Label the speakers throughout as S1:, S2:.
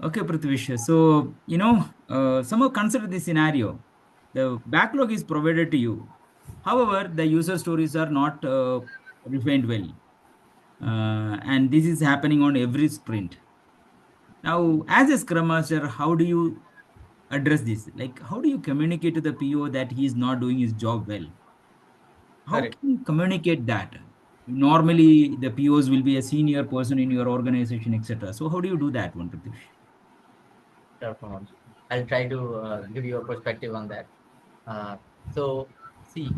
S1: Okay, Prithvish. So, somehow consider this scenario. The backlog is provided to you. However, the user stories are not refined well. And this is happening on every sprint. Now, as a Scrum Master, how do you address this? Like, how do you communicate to the PO that he is not doing his job well? How
S2: Correct.
S1: can you communicate that? Normally, the POs will be a senior person in your organization, etc. So, how do you do that, one, Prithvish?
S2: Sure, Pramod. I'll try to give you a perspective on that. Uh, so, see,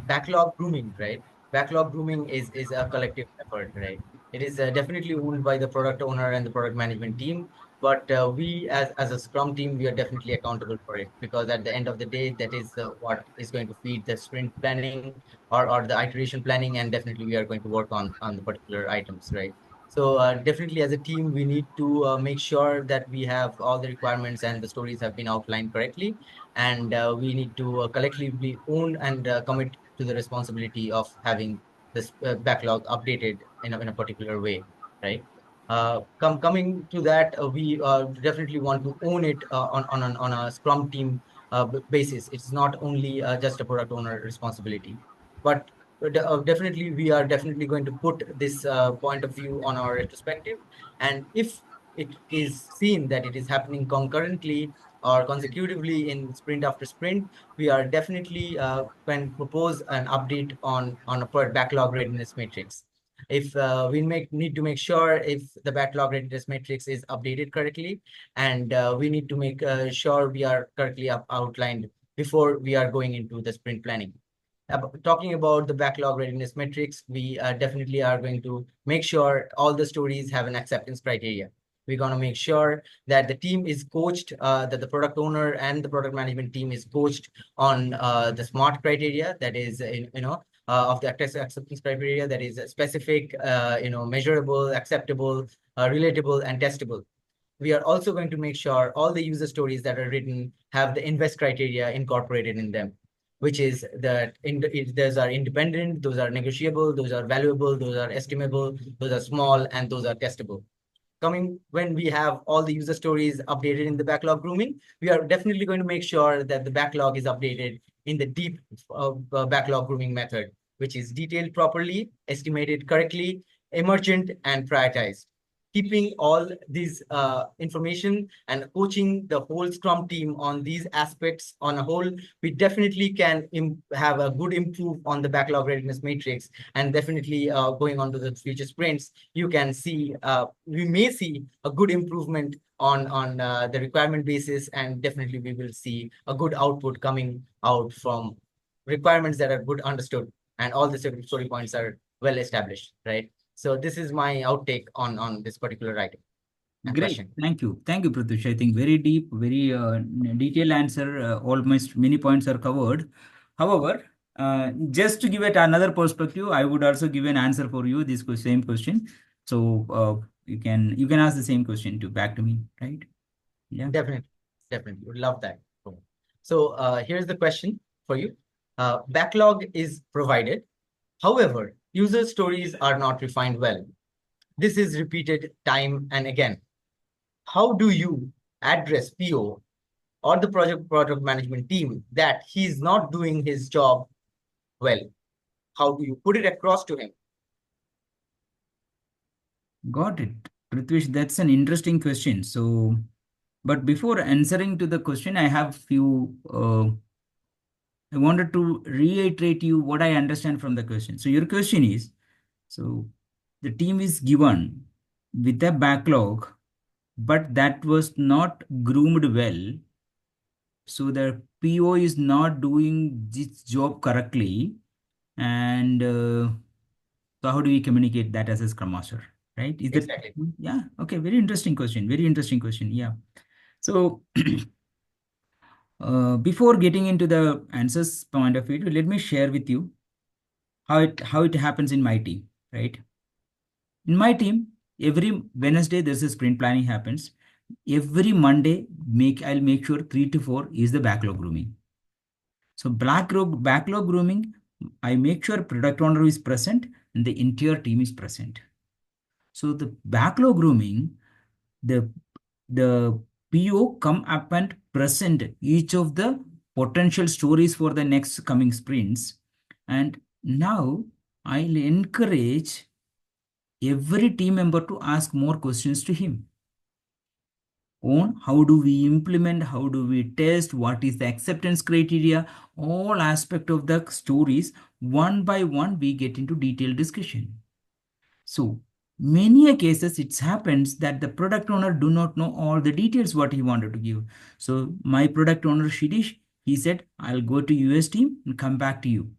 S2: backlog grooming, right? Backlog grooming is a collective effort, right? It is definitely owned by the product owner and the product management team, but we as a Scrum team, we are definitely accountable for it because at the end of the day, that is what is going to feed the sprint planning or the iteration planning, and definitely we are going to work on the particular items, right? So definitely as a team, we need to make sure that we have all the requirements and the stories have been outlined correctly, and we need to collectively own and commit to the responsibility of having this backlog updated in a particular way, right? Coming to that, we definitely want to own it on a Scrum team basis. It's not only just a product owner responsibility, but definitely we are definitely going to put this point of view on our retrospective, and if it is seen that it is happening concurrently or consecutively in sprint after sprint, we are definitely can propose an update on a per backlog readiness matrix. If we need to make sure if the backlog readiness matrix is updated correctly, and we need to make sure we are correctly outlined before we are going into the sprint planning. Talking about the backlog readiness metrics, we definitely are going to make sure all the stories have an acceptance criteria. We're going to make sure that the team is coached, that the product owner and the product management team is coached on the SMART criteria, that is, of the acceptance criteria, that is specific, measurable, acceptable, relatable, and testable. We are also going to make sure all the user stories that are written have the invest criteria incorporated in them, which is that those are independent, those are negotiable, those are valuable, those are estimable, those are small, and those are testable. Coming when we have all the user stories updated in the backlog grooming, we are definitely going to make sure that the backlog is updated in the deep backlog grooming method, which is detailed properly, estimated correctly, emergent, and prioritized. Keeping all these information and coaching the whole Scrum team on these aspects on a whole, we definitely can have a good improve on the backlog readiness matrix, and definitely going on to the future sprints, you can see we may see a good improvement on the requirement basis, and definitely we will see a good output coming out from requirements that are good understood, and all the story points are well established, right? So this is my outtake on this particular item and
S1: Great.
S2: question.
S1: Thank you. Thank you, Pratyush. I think very deep, very detailed answer. Almost many points are covered. However, just to give it another perspective, I would also give an answer for you, this same question. So you can ask the same question to back to me, right? Yeah.
S2: Definitely, definitely would love that. So here's the question for you. Backlog is provided. However, user stories are not refined well. This is repeated time and again. How do you address PO or the product management team that he's not doing his job well? How do you put it across to him?
S1: Got it. Prithvish, that's an interesting question. So, but before answering to the question, I have few I wanted to reiterate you what I understand from the question. So your question is, so the team is given with a backlog, but that was not groomed well. So the PO is not doing this job correctly. And so how do we communicate that as a Scrum Master? Right? Is that,
S2: Exactly.
S1: yeah, okay, very interesting question. Very interesting question. Yeah. So before getting into the answers point of view, let me share with you how it happens in my team, right? In my team, every Wednesday there's a sprint planning happens. Every Monday, I'll make sure 3 to 4 is the backlog grooming. So backlog grooming, I make sure product owner is present and the entire team is present. So the backlog grooming, the the PO come up and present each of the potential stories for the next coming sprints. And now I'll encourage every team member to ask more questions to him on how do we implement, how do we test, what is the acceptance criteria, all aspect of the stories. One by one, we get into detailed discussion. So many a cases it happens that the product owner do not know all the details what he wanted to give. So my product owner Shirish, he said, I'll go to US team and come back to you.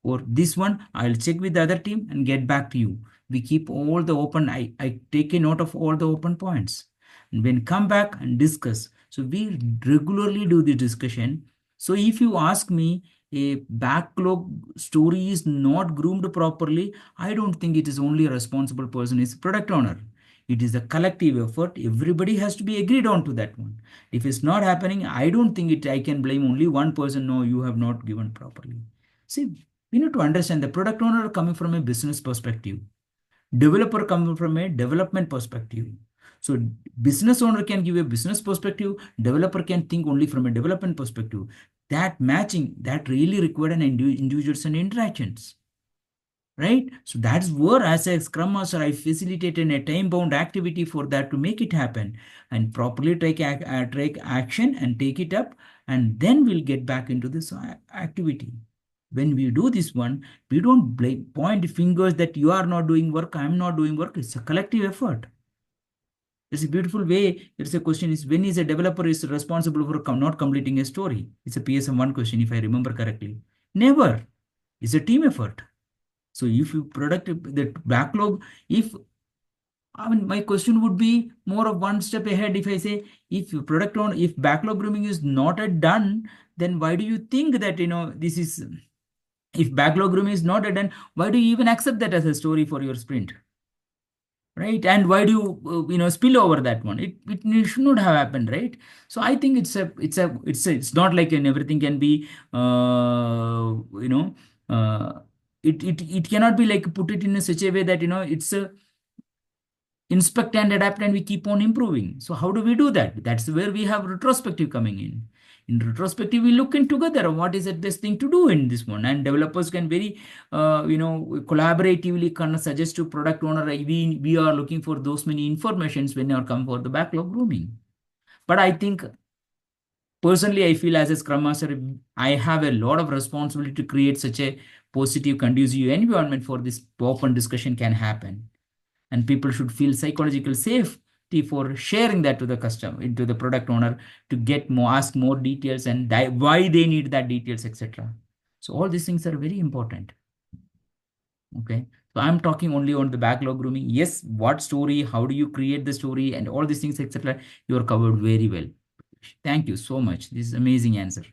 S1: Or this one, I'll check with the other team and get back to you. We keep all the open, I take a note of all the open points. And when come back and discuss. So we regularly do the discussion. So if you ask me, a backlog story is not groomed properly, I don't think it is only a responsible person is product owner. It is a collective effort. Everybody has to be agreed on to that one. If it's not happening, I don't think it. I can blame only one person. No, you have not given properly. See, we need to understand the product owner coming from a business perspective, developer coming from a development perspective. So business owner can give a business perspective, developer can think only from a development perspective. That matching that really required an individuals and interactions, right? So that's where, as a scrum master, I facilitated a time bound activity for that to make it happen and properly take action and take it up, and then we'll get back into this activity. When we do this one, we don't point fingers that you are not doing work, I'm not doing work. It's a collective effort. It's a beautiful way. It's a question is, when is a developer is responsible for not completing a story? It's a PSM1 question, if I remember correctly. Never. It's a team effort. So if you product the backlog, if I mean, my question would be more of one step ahead. If I say, if you product on, if backlog grooming is not yet done, then why do you think that, this is, if backlog grooming is not yet done, why do you even accept that as a story for your sprint? Right? And why do you, spill over that one? It should not have happened, right? So I think it's not like, and everything can be, you know, uh, it cannot be like put it in a such a way that, it's a inspect and adapt and we keep on improving. So how do we do that? That's where we have retrospective coming in. In retrospective, we look in together what is the best thing to do in this one, and developers can very collaboratively kind of suggest to product owner, we are looking for those many informations when you come for the backlog grooming. But I think personally, I feel as a scrum master, I have a lot of responsibility to create such a positive conducive environment for this open discussion can happen, and people should feel psychological safety for sharing that to the customer, into the product owner, to get more, ask more details, and why they need that details, etc. So all these things are very important. Okay, so I'm talking only on the backlog grooming. Yes, what story, how do you create the story, and all these things, etc. You are covered very well. Thank you so much. This is amazing answer.